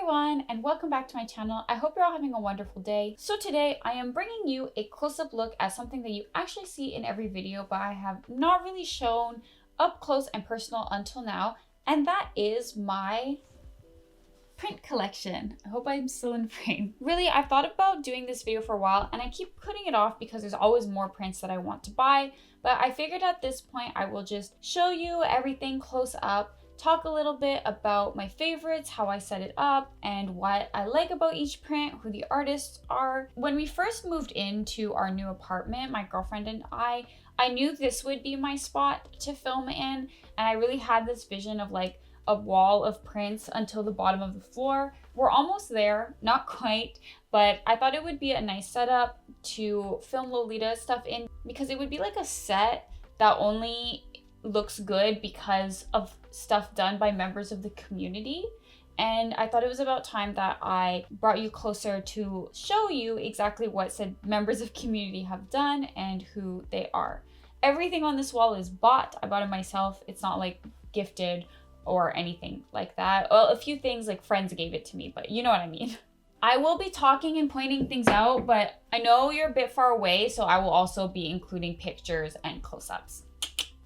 everyone, and welcome back to my channel. I hope you're all having a wonderful day. So today I am bringing you a close-up look at something that you actually see in every video, but I have not really shown up close and personal until now, and that is my print collection. I hope I'm still in frame. Really, I've thought about doing this video for a while, and I keep putting it off because there's always more prints that I want to buy, but I figured at this point I will just show you everything close up, talk a little bit about my favorites, how I set it up, and what I like about each print, who the artists are. When we first moved into our new apartment, my girlfriend and I knew this would be my spot to film in, and I really had this vision of like a wall of prints until the bottom of the floor. We're almost there, not quite, but I thought it would be a nice setup to film Lolita stuff in because it would be like a set that only looks good because of stuff done by members of the community. And I thought it was about time that I brought you closer to show you exactly what said members of community have done and who they are. Everything on this wall is bought. I bought it myself. It's not like gifted or anything like that. Well, a few things like friends gave it to me, but you know what I mean. I will be talking and pointing things out, but I know you're a bit far away, so I will also be including pictures and close-ups.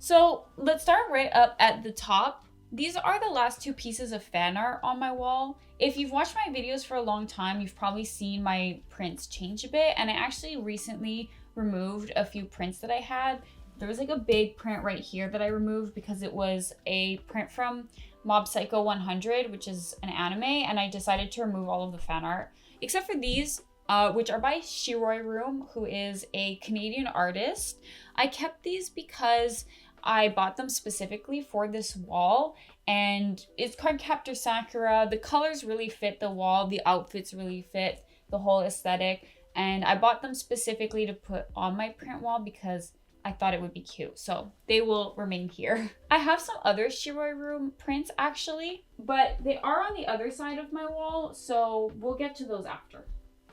So let's start right up at the top. These are the last two pieces of fan art on my wall. If you've watched my videos for a long time, you've probably seen my prints change a bit, and I actually recently removed a few prints that I had. There was like a big print right here that I removed because it was a print from Mob Psycho 100, which is an anime, and I decided to remove all of the fan art, except for these, which are by Shiroi Room, who is a Canadian artist. I kept these because I bought them specifically for this wall, and it's called Captor Sakura. The colors really fit the wall, the outfits really fit the whole aesthetic, and I bought them specifically to put on my print wall because I thought it would be cute, so they will remain here. I have some other Shiroi Room prints actually, but they are on the other side of my wall, so we'll get to those after.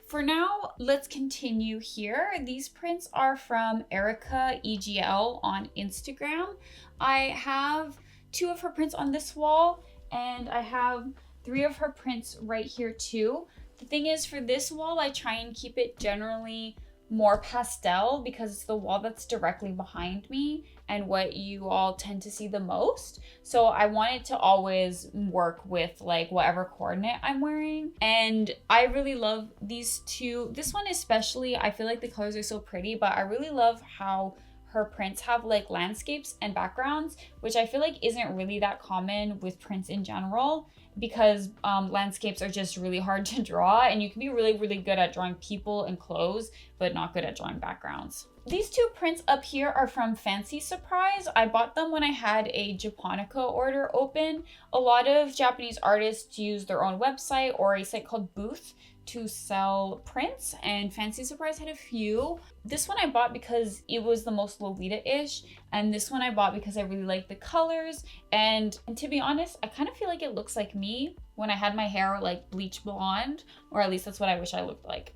For now, let's continue here. These prints are from Erica EGL on Instagram. I have 2 of her prints on this wall, and I have 3 of her prints right here too. The thing is, for this wall, I try and keep it generally more pastel because it's the wall that's directly behind me and what you all tend to see the most. So I wanted to always work with like whatever coordinate I'm wearing. And I really love these 2. This one especially, I feel like the colors are so pretty, but I really love how her prints have like landscapes and backgrounds, which I feel like isn't really that common with prints in general, because landscapes are just really hard to draw, and you can be really good at drawing people and clothes, but not good at drawing backgrounds. These 2 prints up here are from Fancy Surprise. I bought them when I had a Japonica order open. A lot of Japanese artists use their own website or a site called Booth to sell prints, and Fancy Surprise had a few. This one I bought because it was the most Lolita-ish, and this one I bought because I really like the colors, and to be honest, I kind of feel like it looks like me when I had my hair like bleach blonde, or at least that's what I wish I looked like.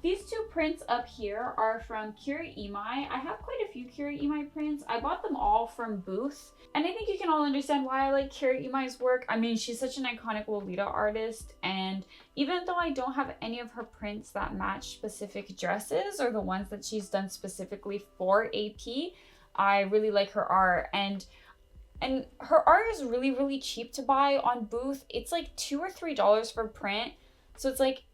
These 2 prints up here are from Kir Emi. I have quite a few Kir Emi prints. I bought them all from Booth, and I think you can all understand why I like Kir Emi's work. I mean, she's such an iconic Lolita artist, and even though I don't have any of her prints that match specific dresses or the ones that she's done specifically for AP, I really like her art, and her art is really cheap to buy on Booth. It's like $2 or $3 for print, so it's like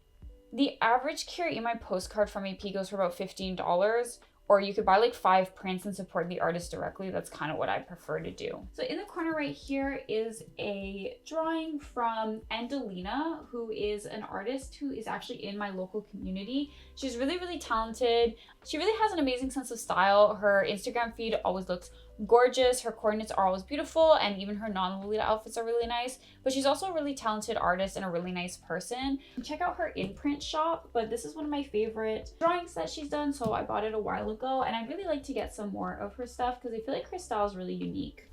the average Kir Emi postcard from AP goes for about $15, or you could buy like 5 prints and support the artist directly. That's kind of what I prefer to do. So in the corner right here is a drawing from Angelina, who is an artist who is actually in my local community. She's really talented. She really has an amazing sense of style. Her Instagram feed always looks gorgeous. Her coordinates are always beautiful, and even her non-Lolita outfits are really nice. But she's also a really talented artist and a really nice person. Check out her in-print shop, but this is one of my favorite drawings that she's done, so I bought it a while ago, and I'd really like to get some more of her stuff because I feel like her style is really unique.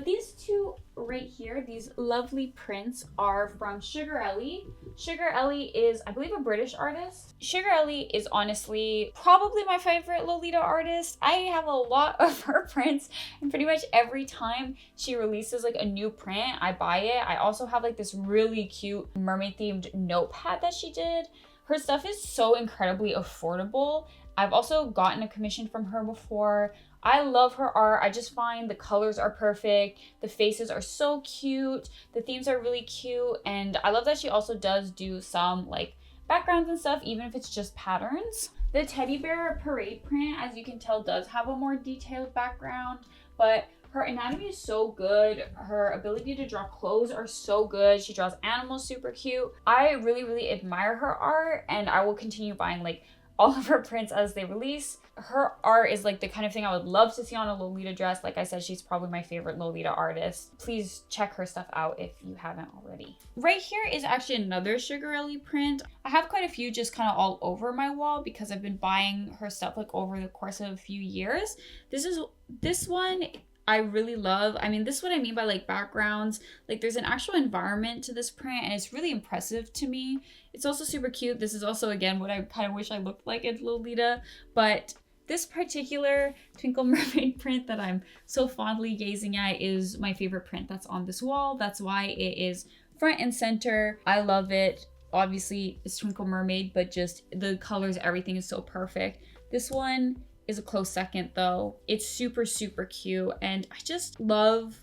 These two right here, these lovely prints are from Sugar Elli. Sugar Elli is, I believe, a British artist. Sugar Elli is honestly probably my favorite Lolita artist. I have a lot of her prints, and pretty much every time she releases like a new print, I buy it. I also have like this really cute mermaid themed notepad that she did. Her stuff is so incredibly affordable. I've also gotten a commission from her before. I love her art. I just find the colors are perfect. The faces are so cute. The themes are really cute. And I love that she also does do some like backgrounds and stuff, even if it's just patterns. The teddy bear parade print, as you can tell, does have a more detailed background, but her anatomy is so good. Her ability to draw clothes are so good. She draws animals super cute. I really, really admire her art, and I will continue buying like all of her prints as they release. Her art is like the kind of thing I would love to see on a Lolita dress. Like I said, she's probably my favorite Lolita artist. Please check her stuff out if you haven't already. Right here is actually another Sugar Elli print. I have quite a few just kind of all over my wall because I've been buying her stuff like over the course of a few years. This one I really love. I mean, this is what I mean by like backgrounds. Like there's an actual environment to this print and it's really impressive to me. It's also super cute. This is also, again, what I kind of wish I looked like in Lolita. But this particular Twinkle Mermaid print that I'm so fondly gazing at is my favorite print that's on this wall. That's why it is front and center. I love it. Obviously, it's Twinkle Mermaid, but just the colors, everything is so perfect. This one is a close second though. It's super, super cute. And I just love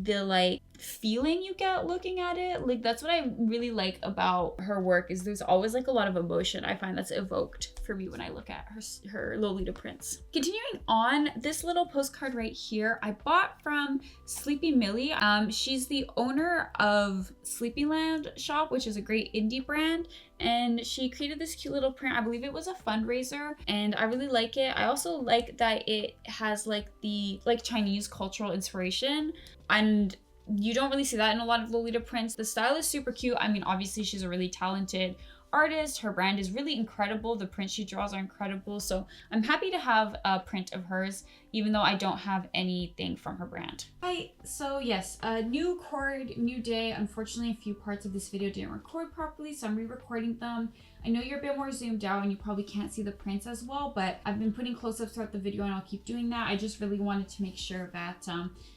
the like feeling you get looking at it. Like that's what I really like about her work, is there's always like a lot of emotion I find that's evoked for me when I look at her Lolita prints. Continuing on, this little postcard right here I bought from Sleepy Millie. She's the owner of Sleepyland Shop, which is a great indie brand, and she created this cute little print. I believe it was a fundraiser, and I really like it. I also like that it has like the Chinese cultural inspiration, and you don't really see that in a lot of Lolita prints. The style is super cute. I mean, obviously she's a really talented artist. Her brand is really incredible. The prints she draws are incredible. So I'm happy to have a print of hers, even though I don't have anything from her brand. Hi, so yes, new cord, new day. Unfortunately, a few parts of this video didn't record properly, so I'm re-recording them. I know you're a bit more zoomed out and you probably can't see the prints as well, but I've been putting close-ups throughout the video and I'll keep doing that. I just really wanted to make sure that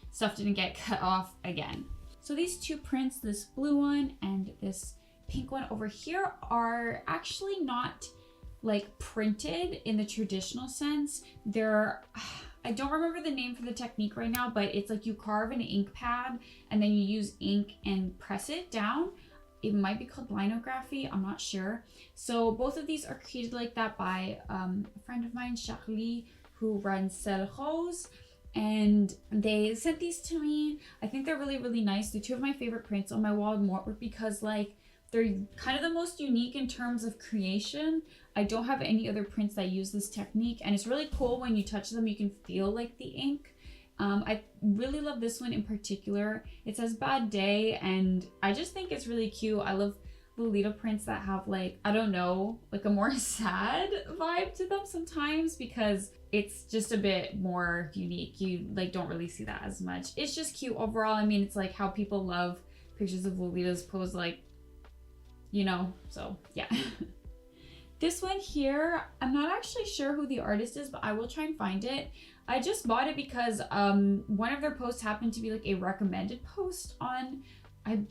stuff didn't get cut off again. So these two prints, this blue one and this pink one over here, are actually not like printed in the traditional sense. They're, I don't remember the name for the technique right now, but it's like you carve an ink pad and then you use ink and press it down. It might be called linography, I'm not sure. So both of these are created like that by a friend of mine, Charlie, who runs Celle Rose. And they sent these to me. I think they're really, really nice. They're two of my favorite prints on my wall, more because like they're kind of the most unique in terms of creation. I don't have any other prints that use this technique, and it's really cool when you touch them, you can feel like the ink. I really love this one in particular. It says Bad Day, and I just think it's really cute. I love Lolita prints that have like, I don't know, like a more sad vibe to them sometimes, because it's just a bit more unique. You like don't really see that as much. It's just cute overall. I mean, it's like how people love pictures of Lolita's posed, like, you know, so yeah. This one here, I'm not actually sure who the artist is, but I will try and find it. I just bought it because one of their posts happened to be like a recommended post on, I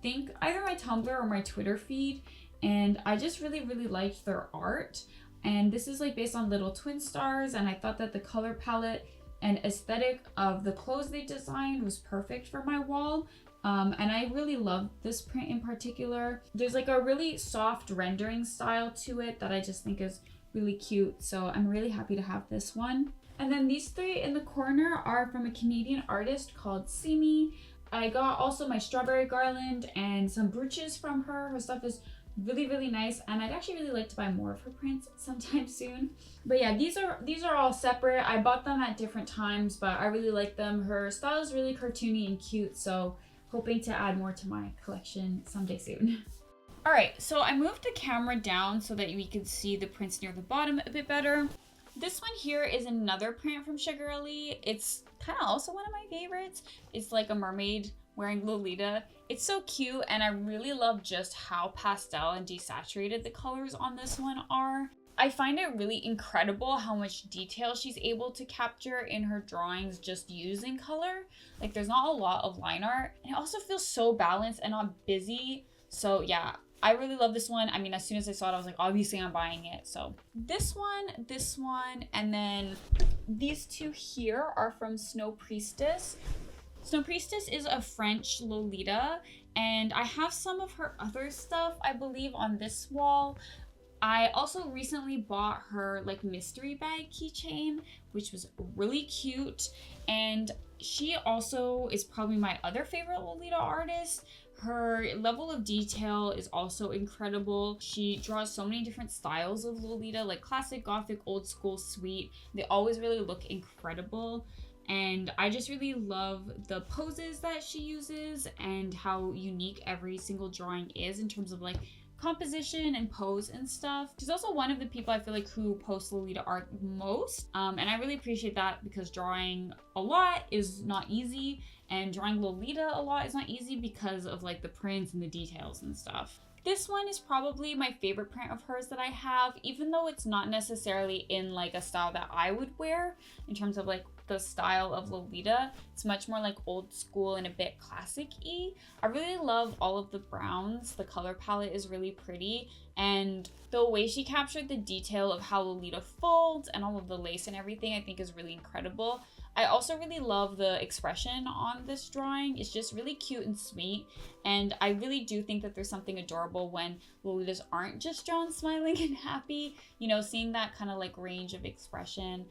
think, either my Tumblr or my Twitter feed, and I just really, really liked their art. And this is like based on Little Twin Stars, and I thought that the color palette and aesthetic of the clothes they designed was perfect for my wall. And I really love this print in particular. There's like a really soft rendering style to it that I just think is really cute. So I'm really happy to have this one. And then these three in the corner are from a Canadian artist called Simi. I got also my strawberry garland and some brooches from her. Her stuff is really, really nice, and I'd actually really like to buy more of her prints sometime soon. But yeah, these are all separate. I bought them at different times, but I really like them. Her style is really cartoony and cute, so hoping to add more to my collection someday soon. All right, so I moved the camera down so that we could see the prints near the bottom a bit better. This one here is another print from Sugar Elli. It's kind of also one of my favorites. It's like a mermaid wearing Lolita. It's so cute, and I really love just how pastel and desaturated the colors on this one are. I find it really incredible how much detail she's able to capture in her drawings just using color. Like, there's not a lot of line art. And it also feels so balanced and not busy. So yeah, I really love this one. I mean, as soon as I saw it, I was like, obviously I'm buying it. So this one, and then these two here are from Snow Priestess. Snow Priestess is a French Lolita, and I have some of her other stuff, I believe, on this wall. I also recently bought her like mystery bag keychain, which was really cute. And she also is probably my other favorite Lolita artist. Her level of detail is also incredible. She draws so many different styles of Lolita, like classic, gothic, old school, sweet. They always really look incredible. And I just really love the poses that she uses and how unique every single drawing is in terms of like composition and pose and stuff. She's also one of the people I feel like who posts Lolita art most. And I really appreciate that because drawing a lot is not easy, and drawing Lolita a lot is not easy because of like the prints and the details and stuff. This one is probably my favorite print of hers that I have, even though it's not necessarily in like a style that I would wear in terms of like the style of Lolita. It's much more like old school and a bit classic-y. I really love all of the browns. The color palette is really pretty, and the way she captured the detail of how Lolita folds and all of the lace and everything I think is really incredible. I also really love the expression on this drawing. It's just really cute and sweet, and I really do think that there's something adorable when Lolitas aren't just drawn smiling and happy. You know, seeing that kind of like range of expression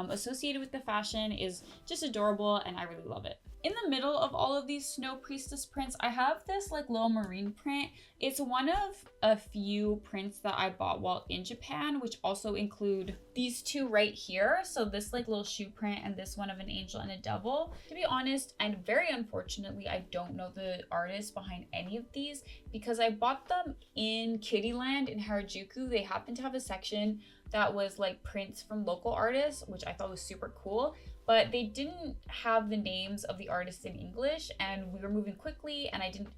associated with the fashion is just adorable, and I really love it. In the middle of all of these Snow Priestess prints, I have this like little marine print. It's one of a few prints that I bought while in Japan, which also include these two right here. So this like little shoe print and this one of an angel and a devil. To be honest, and very unfortunately, I don't know the artist behind any of these because I bought them in Kittyland in Harajuku. They happen to have a section that was like prints from local artists, which I thought was super cool. But they didn't have the names of the artists in English, and we were moving quickly, and I didn't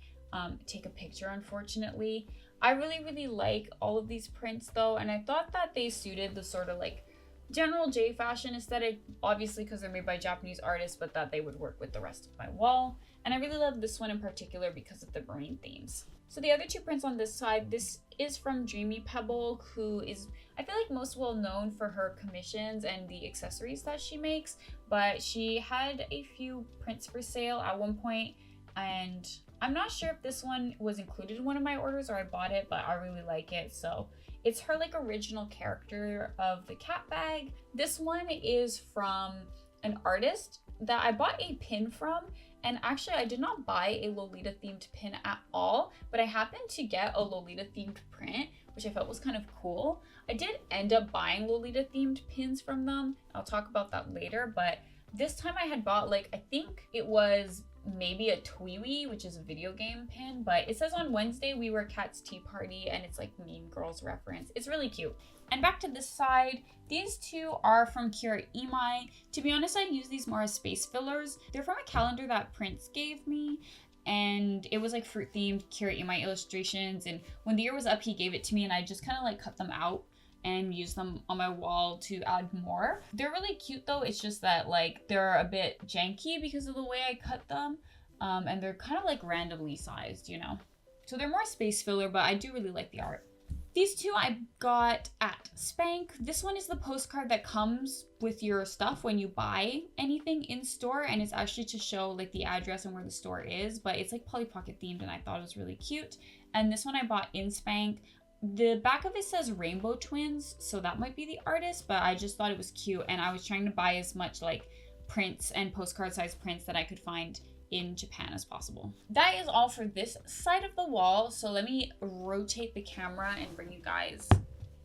take a picture, unfortunately. I really like all of these prints though, and I thought that they suited the sort of like general J fashion aesthetic, obviously because they're made by Japanese artists, but that they would work with the rest of my wall. And I really love this one in particular because of the marine themes. So the other two prints on this side, this is from Dreamy Pebble, who is, I feel like, most well known for her commissions and the accessories that she makes, but she had a few prints for sale at one point, and I'm not sure if this one was included in one of my orders or I bought it, but I really like it. So it's her like original character of the cat bag. This one is from an artist that I bought a pin from, and actually I did not buy a Lolita themed pin at all, but I happened to get a Lolita themed print, which I felt was kind of cool. I did end up buying Lolita themed pins from them. I'll talk about that later, but this time I had bought like, I think it was maybe a Tweewee, which is a video game pin, but it says on Wednesday we were Cat's Tea Party, and it's like Mean Girls reference. It's really cute. And back to this side, these two are from Kir Emi. To be honest, I use these more as space fillers. They're from a calendar that Prince gave me, and it was like fruit themed Kir Emi illustrations, and when the year was up he gave it to me, and I just kind of like cut them out and use them on my wall to add more. They're really cute though. It's just that like they're a bit janky because of the way I cut them, and they're kind of like randomly sized, you know. So they're more space filler, but I do really like the art. These two I got at Spank. This one is the postcard that comes with your stuff when you buy anything in store, and it's actually to show like the address and where the store is, but it's like Polly Pocket themed, and I thought it was really cute. And this one I bought in Spank. The back of it says Rainbow Twins, so that might be the artist, but I just thought it was cute, and I was trying to buy as much like prints and postcard size prints that I could find in Japan as possible. That is all for this side of the wall, so let me rotate the camera and bring you guys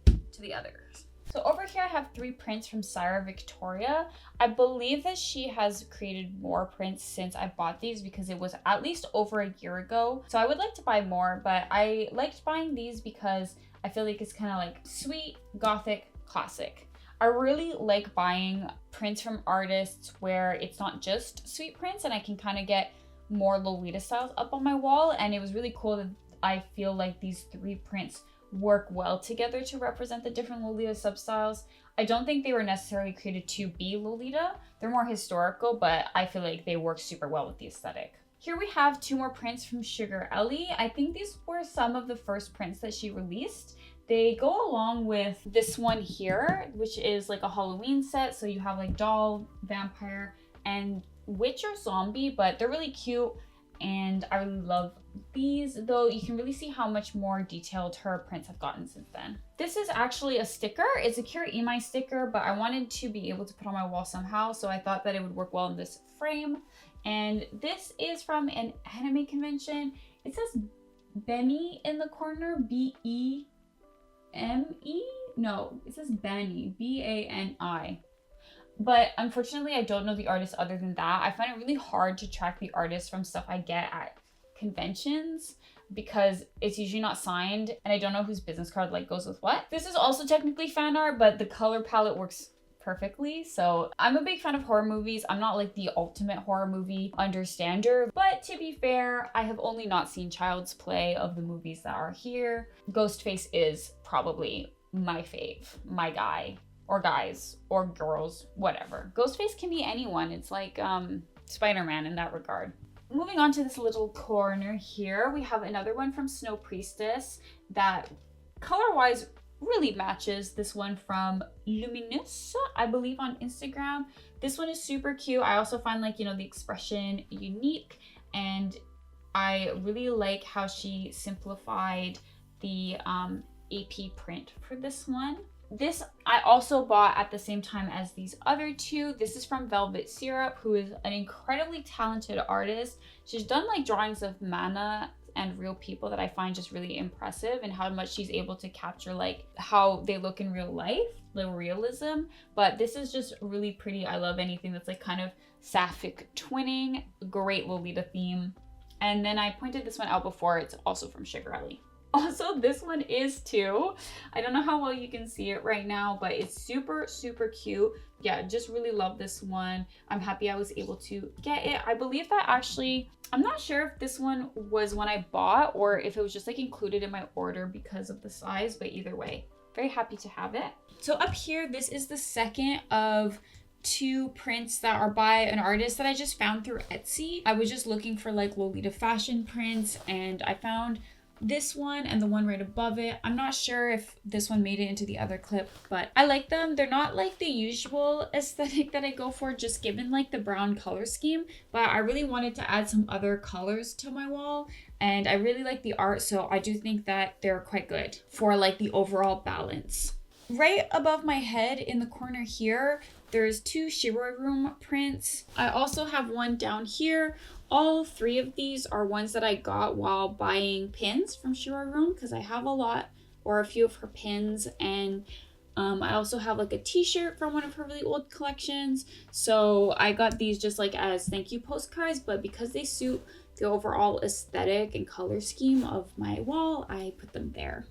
to the others. So over here I have 3 prints from Sarah Victoria. I believe that she has created more prints since I bought these because it was at least over a year ago. So I would like to buy more, but I liked buying these because I feel like it's kind of like sweet, gothic, classic. I really like buying prints from artists where it's not just sweet prints and I can kind of get more Lolita styles up on my wall. And it was really cool that I feel like these 3 prints work well together to represent the different Lolita substyles. I don't think they were necessarily created to be Lolita. They're more historical, but I feel like they work super well with the aesthetic. Here we have 2 more prints from Kir Emi. I think these were some of the first prints that she released. They go along with this one here, which is like a Halloween set. So you have like doll, vampire, and witch or zombie, but they're really cute. And I really love these, though you can really see how much more detailed her prints have gotten since then. This is actually a sticker. It's a Kir Emi sticker, but I wanted to be able to put on my wall somehow. So I thought that it would work well in this frame. And this is from an anime convention. It says Benny in the corner, B-E-M-E? No, it says Bani, B-A-N-I. But unfortunately, I don't know the artist other than that. I find it really hard to track the artist from stuff I get at conventions because it's usually not signed and I don't know whose business card like goes with what. This is also technically fan art, but the color palette works perfectly. So I'm a big fan of horror movies. I'm not like the ultimate horror movie understander, but to be fair, I have only not seen Child's Play of the movies that are here. Ghostface is probably my fave, my guy, or guys, or girls, whatever. Ghostface can be anyone. It's like Spider-Man in that regard. Moving on to this little corner here, we have another one from Snow Priestess that color-wise really matches this one from Luminous, I believe on Instagram. This one is super cute. I also find like, you know, the expression unique, and I really like how she simplified the AP print for this one. This I also bought at the same time as these other 2. This is from Velvet Syrup, who is an incredibly talented artist. She's done like drawings of mana and real people that I find just really impressive, and how much she's able to capture like how they look in real life, the realism. But this is just really pretty. I love anything that's like kind of sapphic twinning, great Lolita theme. And then I pointed this one out before. It's also from Kir Emi. Also, this one is too. I don't know how well you can see it right now, but it's super, super cute. Yeah, just really love this one. I'm happy I was able to get it. I believe that actually, I'm not sure if this one was one I bought or if it was just like included in my order because of the size, but either way, very happy to have it. So up here, this is the second of 2 prints that are by an artist that I just found through Etsy. I was just looking for like Lolita fashion prints, and I found this one and the one right above it. I'm not sure if this one made it into the other clip, but I like them. They're not like the usual aesthetic that I go for, just given like the brown color scheme, but I really wanted to add some other colors to my wall, and I really like the art, so I do think that they're quite good for like the overall balance. Right above my head in the corner here, there's 2 Shiroi Room prints. I also have one down here. All 3 of these are ones that I got while buying pins from Shiroi Room because I have a lot or a few of her pins, and I also have like a t-shirt from one of her really old collections. So I got these just like as thank you postcards, but because they suit the overall aesthetic and color scheme of my wall, I put them there.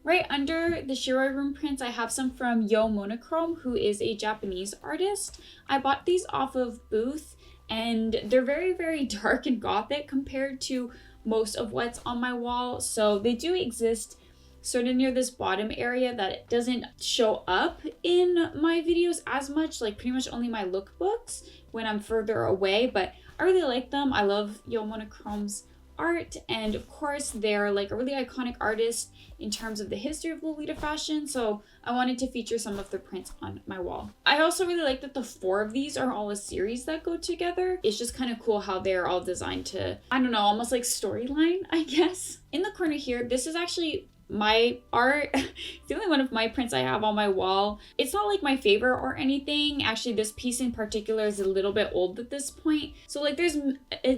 Right under the Shiroi Room prints, I have some from Yo Monochrome, who is a Japanese artist. I bought these off of Booth, and they're very, very dark and gothic compared to most of what's on my wall. So they do exist sort of near this bottom area that doesn't show up in my videos as much, like pretty much only my lookbooks when I'm further away, but I really like them. I love Yo Monochrome's art, and of course they're like a really iconic artist in terms of the history of Lolita fashion, so I wanted to feature some of the prints on my wall. I also really like that the 4 of these are all a series that go together. It's just kind of cool how they're all designed to, I don't know, almost like storyline, I guess. In the corner here, this is actually my art. It's the only one of my prints I have on my wall. It's not like my favorite or anything. Actually, this piece in particular is a little bit old at this point. So like there's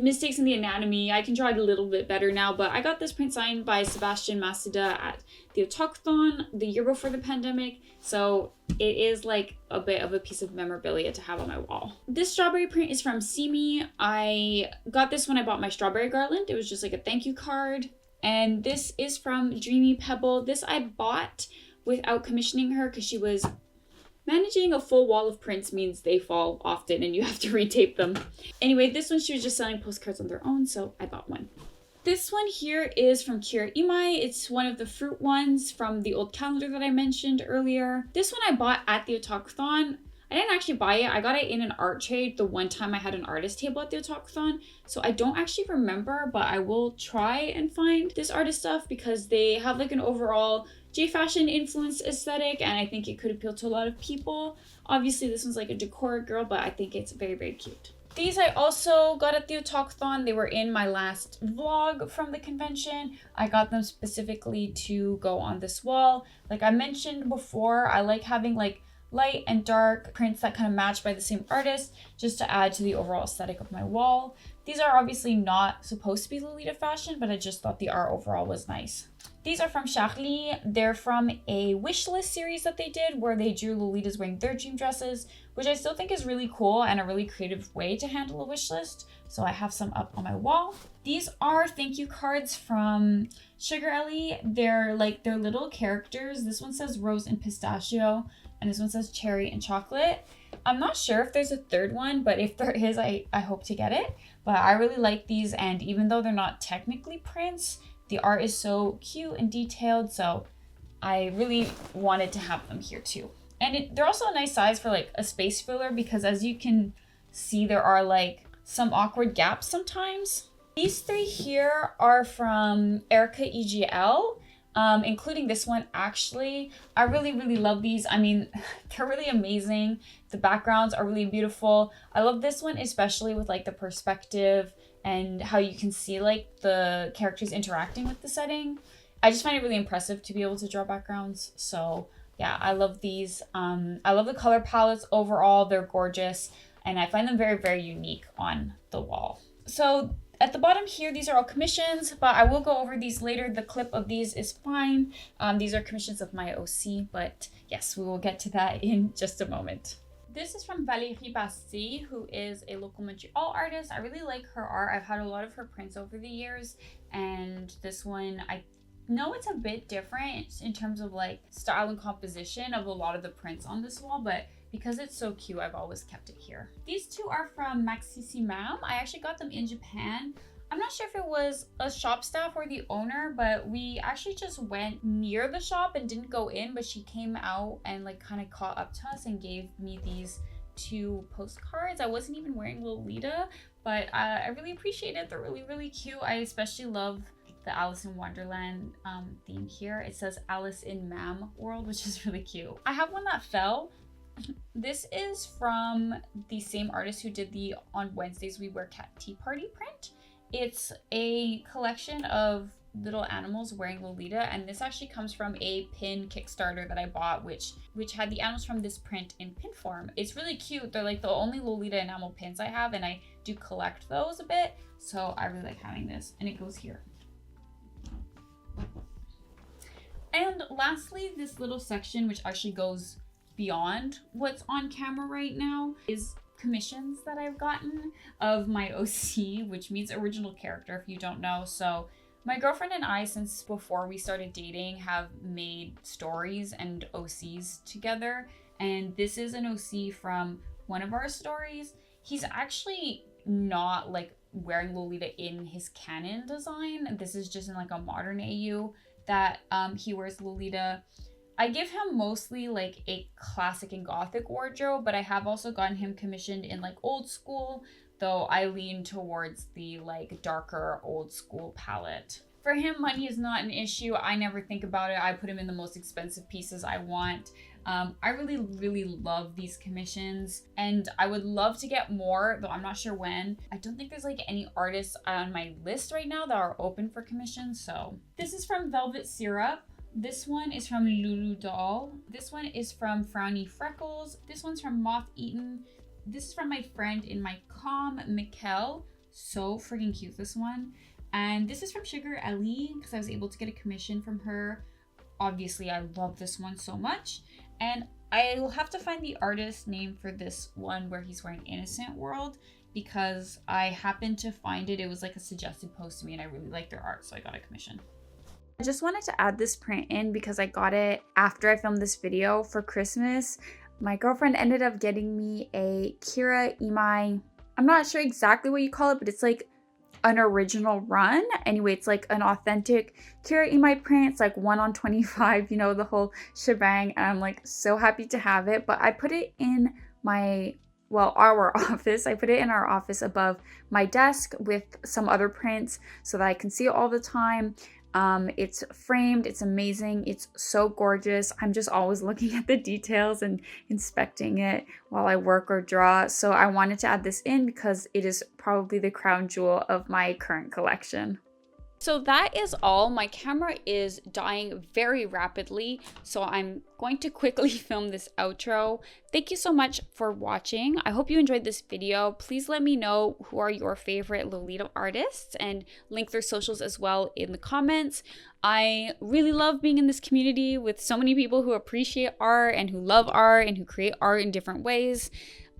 mistakes in the anatomy. I can draw it a little bit better now, but I got this print signed by Sebastian Masuda at the Autochthon the year before the pandemic. So it is like a bit of a piece of memorabilia to have on my wall. This strawberry print is from Simi. I got this when I bought my strawberry garland. It was just like a thank you card. And this is from Dreamy Pebble. This I bought without commissioning her because she was Managing a full wall of prints means they fall often and you have to retape them. Anyway, this one she was just selling postcards on their own, so I bought one. This one here is from Kir Emi. It's one of the fruit ones from the old calendar that I mentioned earlier. This one I bought at the Otakuthon. I didn't actually buy it. I got it in an art trade the one time I had an artist table at the Otakuthon. So I don't actually remember, but I will try and find this artist stuff because they have like an overall J-fashion influenced aesthetic, and I think it could appeal to a lot of people. Obviously, this one's like a decor girl, but I think it's very, very cute. These I also got at the Otakuthon. They were in my last vlog from the convention. I got them specifically to go on this wall. Like I mentioned before, I like having like light and dark prints that kind of match by the same artist just to add to the overall aesthetic of my wall. These are obviously not supposed to be Lolita fashion, but I just thought the art overall was nice. These are from Charlie. They're from a wish list series that they did where they drew Lolitas wearing their dream dresses, which I still think is really cool and a really creative way to handle a wish list. So I have some up on my wall. These are thank you cards from Sugar Elli. They're like their little characters. This one says rose and pistachio, and this one says cherry and chocolate. I'm not sure if there's a third one, but if there is, I hope to get it. But I really like these, and even though they're not technically prints, the art is so cute and detailed, so I really wanted to have them here too. And they're also a nice size for like a space filler because as you can see, there are like some awkward gaps sometimes. These three here are from Erica EGL. Including this one actually. I really love these. I mean, they're really amazing. The backgrounds are really beautiful. I love this one especially with like the perspective and how you can see like the characters interacting with the setting. I just find it really impressive to be able to draw backgrounds. So yeah, I love these. I love the color palettes overall. They're gorgeous and I find them very unique on the wall. So at the bottom here, these are all commissions, but I will go over these later. The clip of these is fine. These are commissions of my OC, but yes, we will get to that in just a moment. This is from Valérie Bastille, who is a local Montreal artist. I really like her art. I've had a lot of her prints over the years, and this one, I know it's a bit different in terms of like style and composition of a lot of the prints on this wall, but because it's so cute, I've always kept it here. These two are from Maxissimam. I actually got them in Japan. I'm not sure if it was a shop staff or the owner, but we actually just went near the shop and didn't go in, but she came out and like kind of caught up to us and gave me these two postcards. I wasn't even wearing Lolita, but I really appreciate it. They're really cute. I especially love the Alice in Wonderland theme here. It says Alice in Mam World, which is really cute. I have one that fell. This is from the same artist who did the On Wednesdays We Wear Cat Tea Party print. It's a collection of little animals wearing Lolita, and this actually comes from a pin Kickstarter that I bought, which had the animals from this print in pin form. It's really cute. They're like the only Lolita enamel pins I have, and I do collect those a bit, so I really like having this, and it goes here. And lastly, this little section, which actually goes beyond what's on camera right now, is commissions that I've gotten of my OC, which means original character if you don't know. So my girlfriend and I, since before we started dating, have made stories and OCs together, and this is an OC from one of our stories. He's actually not like wearing Lolita in his canon design. This is just in like a modern AU that he wears Lolita. I give him mostly like a classic and gothic wardrobe, but I have also gotten him commissioned in like old school, though I lean towards the like darker old school palette. For him, money is not an issue. I never think about it. I put him in the most expensive pieces I want. I really love these commissions, and I would love to get more, though I'm not sure when. I don't think there's like any artists on my list right now that are open for commissions. So this is from Velvet Syrup. This one is from Lulu Doll. This one is from Frowny Freckles. This one's from Moth Eaten. This is from my friend in my comm, Mikkel. So freaking cute, this one. And this is from Sugar Elli, because I was able to get a commission from her. Obviously, I love this one so much. And I will have to find the artist name for this one where he's wearing Innocent World, because I happened to find it. It was like a suggested post to me, and I really like their art, so I got a commission. I just wanted to add this print in because I got it after I filmed this video for Christmas. My girlfriend ended up getting me a Kir Emi. I'm not sure exactly what you call it, but it's like an original run. Anyway, it's like an authentic Kir Emi print. It's like 1 on 25, you know, the whole shebang. And I'm like so happy to have it. But I put it in my, well, our office. I put it in our office above my desk with some other prints so that I can see it all the time. It's framed, it's amazing, it's so gorgeous. I'm just always looking at the details and inspecting it while I work or draw. So I wanted to add this in because it is probably the crown jewel of my current collection. So that is all. My camera is dying very rapidly, so I'm going to quickly film this outro. Thank you so much for watching. I hope you enjoyed this video. Please let me know who are your favorite Lolita artists and link their socials as well in the comments. I really love being in this community with so many people who appreciate art and who love art and who create art in different ways.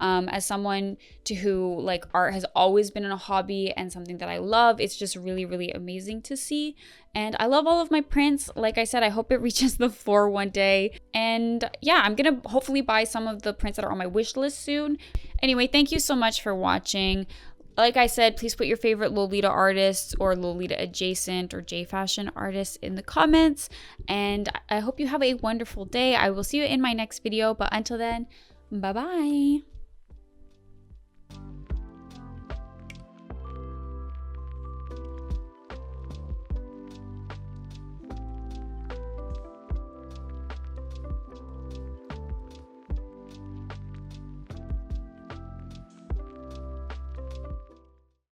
As someone to who like art has always been a hobby and something that I love, it's just really, really amazing to see. And I love all of my prints. Like I said, I hope it reaches the floor one day. And yeah, I'm gonna hopefully buy some of the prints that are on my wish list soon. Anyway, thank you so much for watching. Like I said, please put your favorite Lolita artists or Lolita adjacent or J fashion artists in the comments. And I hope you have a wonderful day. I will see you in my next video. But until then, bye-bye.